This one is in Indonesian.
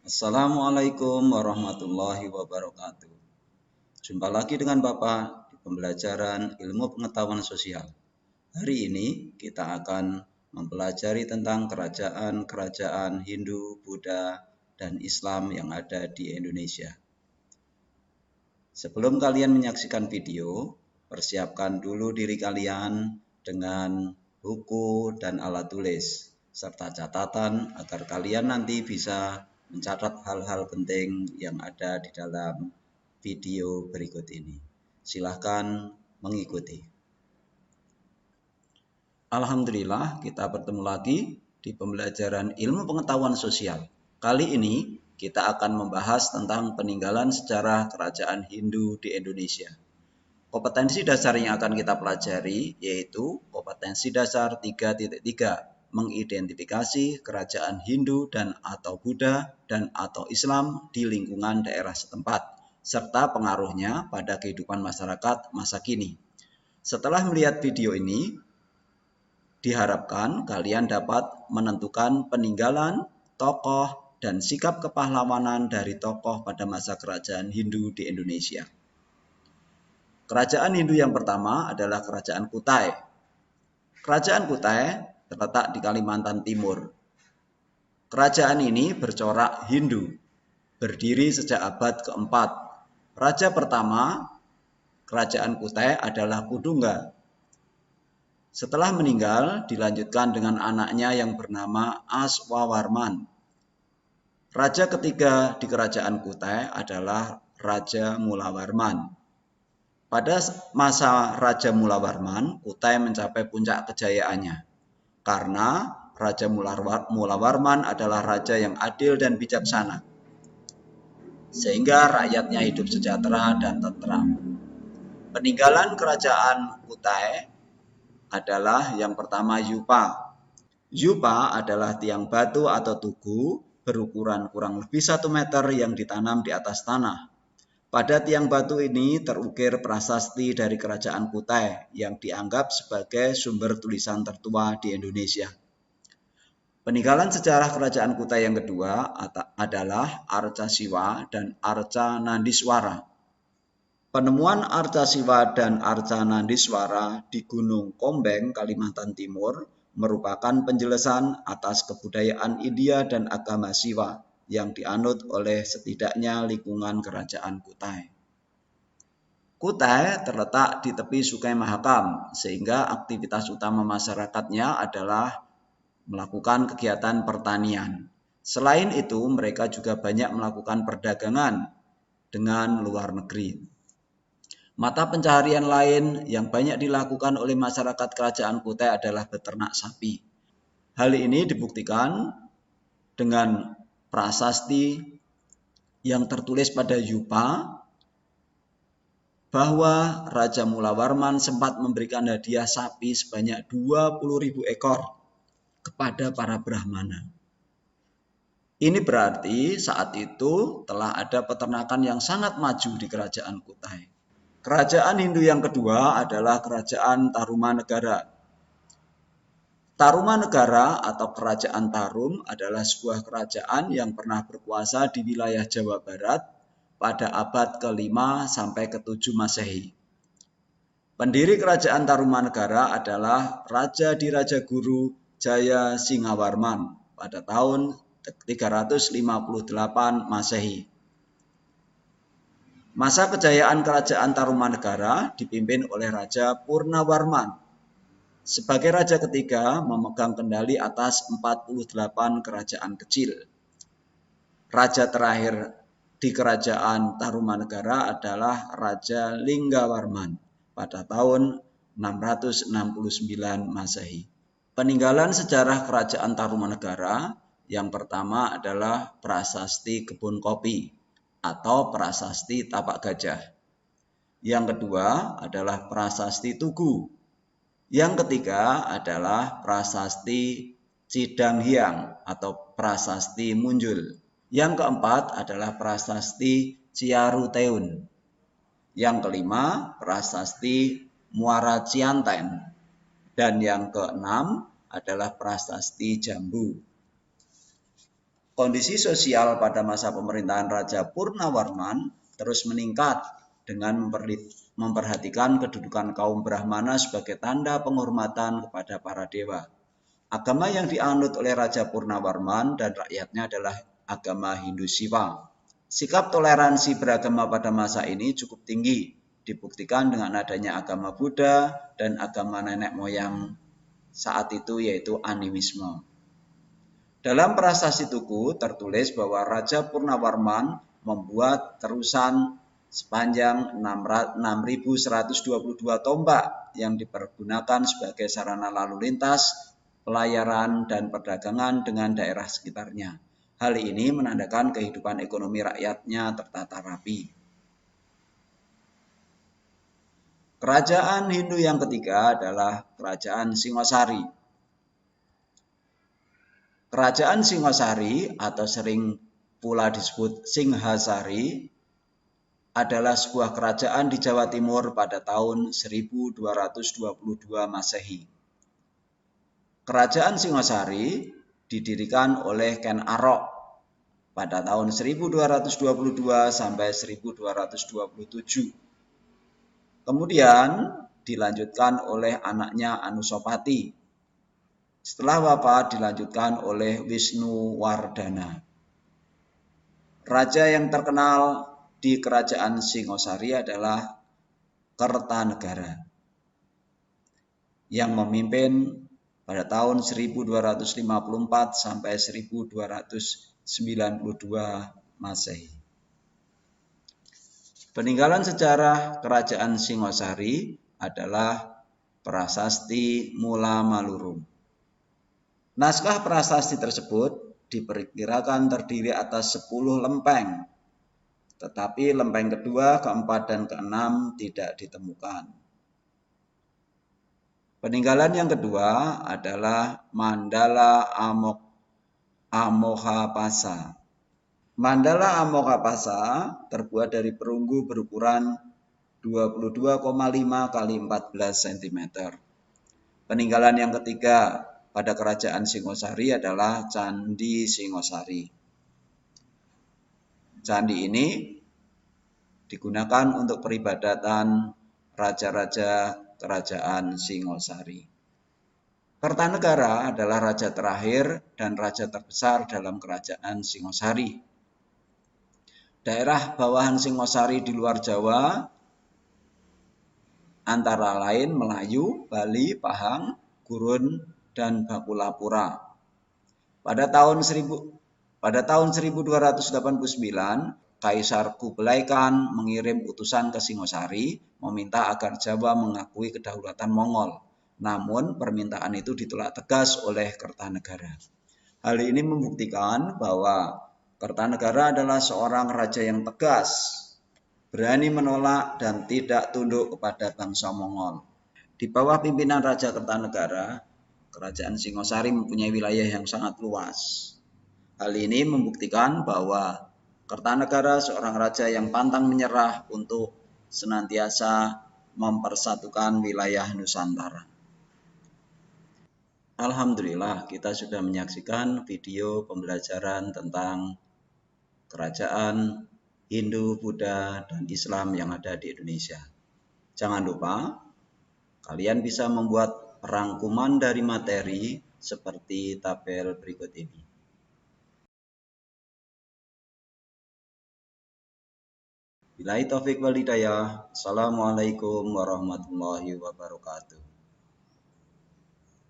Assalamualaikum warahmatullahi wabarakatuh. Jumpa lagi dengan Bapak di pembelajaran ilmu pengetahuan sosial. Hari ini kita akan mempelajari tentang kerajaan-kerajaan Hindu, Buddha, dan Islam yang ada di Indonesia. Sebelum kalian menyaksikan video, persiapkan dulu diri kalian dengan buku dan alat tulis, serta catatan agar kalian nanti bisa mencatat hal-hal penting yang ada di dalam video berikut ini. Silahkan mengikuti. Alhamdulillah, kita bertemu lagi di pembelajaran ilmu pengetahuan sosial. Kali ini kita akan membahas tentang peninggalan sejarah kerajaan Hindu di Indonesia. Kompetensi dasar yang akan kita pelajari yaitu kompetensi dasar 3.3, mengidentifikasi kerajaan Hindu dan atau Buddha dan atau Islam di lingkungan daerah setempat, serta pengaruhnya pada kehidupan masyarakat masa kini. Setelah melihat video ini, diharapkan kalian dapat menentukan peninggalan, tokoh, dan sikap kepahlawanan dari tokoh pada masa kerajaan Hindu di Indonesia. Kerajaan Hindu yang pertama adalah Kerajaan Kutai. Kerajaan Kutai terletak di Kalimantan Timur. Kerajaan ini bercorak Hindu, berdiri sejak abad keempat. Raja pertama Kerajaan Kutai adalah Kudungga. Setelah meninggal, dilanjutkan dengan anaknya yang bernama Aswawarman. Raja ketiga di Kerajaan Kutai adalah Raja Mulawarman. Pada masa Raja Mulawarman, Kutai mencapai puncak kejayaannya. Karena Raja Mulawarman adalah raja yang adil dan bijaksana, sehingga rakyatnya hidup sejahtera dan tentram. Peninggalan Kerajaan Kutai adalah yang pertama Yupa. Yupa adalah tiang batu atau tugu berukuran kurang lebih 1 meter yang ditanam di atas tanah. Pada tiang batu ini terukir prasasti dari Kerajaan Kutai yang dianggap sebagai sumber tulisan tertua di Indonesia. Peninggalan sejarah Kerajaan Kutai yang kedua adalah Arca Siwa dan Arca Nandiswara. Penemuan Arca Siwa dan Arca Nandiswara di Gunung Kombeng, Kalimantan Timur merupakan penjelasan atas kebudayaan India dan agama Siwa yang dianut oleh setidaknya lingkungan Kerajaan Kutai. Kutai terletak di tepi Sungai Mahakam, sehingga aktivitas utama masyarakatnya adalah melakukan kegiatan pertanian. Selain itu, mereka juga banyak melakukan perdagangan dengan luar negeri. Mata pencaharian lain yang banyak dilakukan oleh masyarakat Kerajaan Kutai adalah beternak sapi. Hal ini dibuktikan dengan prasasti yang tertulis pada Yupa bahwa Raja Mulawarman sempat memberikan hadiah sapi sebanyak 20.000 ekor kepada para Brahmana. Ini berarti saat itu telah ada peternakan yang sangat maju di Kerajaan Kutai. Kerajaan Hindu yang kedua adalah Kerajaan Tarumanegara. Tarumanegara atau Kerajaan Tarum adalah sebuah kerajaan yang pernah berkuasa di wilayah Jawa Barat pada abad ke-5 sampai ke-7 Masehi. Pendiri Kerajaan Tarumanegara adalah Raja Diraja Guru Jaya Singawarman pada tahun 358 Masehi. Masa kejayaan Kerajaan Tarumanegara dipimpin oleh Raja Purnawarman. Sebagai raja ketiga memegang kendali atas 48 kerajaan kecil. Raja terakhir di Kerajaan Tarumanegara adalah Raja Linggawarman pada tahun 669 Masehi. Peninggalan sejarah Kerajaan Tarumanegara yang pertama adalah prasasti kebun kopi atau prasasti tapak gajah. Yang kedua adalah prasasti tugu. Yang ketiga adalah prasasti Cidang Hyang atau prasasti Munjul. Yang keempat adalah prasasti Ciaruteun. Yang kelima prasasti Muara Cianten. Dan yang keenam adalah prasasti Jambu. Kondisi sosial pada masa pemerintahan Raja Purnawarman terus meningkat dengan memperhatikan kedudukan kaum Brahmana sebagai tanda penghormatan kepada para dewa. Agama yang dianut oleh Raja Purnawarman dan rakyatnya adalah agama Hindu Siwa. Sikap toleransi beragama pada masa ini cukup tinggi, dibuktikan dengan adanya agama Buddha dan agama nenek moyang saat itu yaitu animisme. Dalam Prasasti Tugu tertulis bahwa Raja Purnawarman membuat terusan sepanjang 6.122 tombak yang dipergunakan sebagai sarana lalu lintas, pelayaran, dan perdagangan dengan daerah sekitarnya. Hal ini menandakan kehidupan ekonomi rakyatnya tertata rapi. Kerajaan Hindu yang ketiga adalah Kerajaan Singosari. Kerajaan Singosari atau sering pula disebut Singhasari adalah sebuah kerajaan di Jawa Timur pada tahun 1222 Masehi. Kerajaan Singosari didirikan oleh Ken Arok pada tahun 1222 sampai 1227. Kemudian dilanjutkan oleh anaknya Anusapati. Setelah wafat dilanjutkan oleh Wisnuwardana. Raja yang terkenal di Kerajaan Singosari adalah Kertanegara yang memimpin pada tahun 1254 sampai 1292 Masehi. Peninggalan sejarah Kerajaan Singosari adalah Prasasti Mula Malurum. Naskah prasasti tersebut diperkirakan terdiri atas 10 lempeng, tetapi lempeng kedua, keempat, dan keenam tidak ditemukan. Peninggalan yang kedua adalah Mandala Amoghapasa. Mandala Amoghapasa terbuat dari perunggu berukuran 22,5 x 14 cm. Peninggalan yang ketiga pada Kerajaan Singosari adalah Candi Singosari. Candi ini digunakan untuk peribadatan raja-raja Kerajaan Singosari. Kertanegara adalah raja terakhir dan raja terbesar dalam Kerajaan Singosari. Daerah bawahan Singosari di luar Jawa antara lain Melayu, Bali, Pahang, Gurun, dan Bakulapura. Pada tahun 1289, Kaisar Kublai Khan mengirim utusan ke Singosari meminta agar Jawa mengakui kedaulatan Mongol. Namun permintaan itu ditolak tegas oleh Kertanegara. Hal ini membuktikan bahwa Kertanegara adalah seorang raja yang tegas, berani menolak dan tidak tunduk kepada bangsa Mongol. Di bawah pimpinan Raja Kertanegara, Kerajaan Singosari mempunyai wilayah yang sangat luas. Hal ini membuktikan bahwa Kertanegara seorang raja yang pantang menyerah untuk senantiasa mempersatukan wilayah Nusantara. Alhamdulillah, kita sudah menyaksikan video pembelajaran tentang kerajaan Hindu, Buddha, dan Islam yang ada di Indonesia. Jangan lupa, kalian bisa membuat rangkuman dari materi seperti tabel berikut ini. Billahi taufik wal hidayah. Assalamualaikum warahmatullahi wabarakatuh.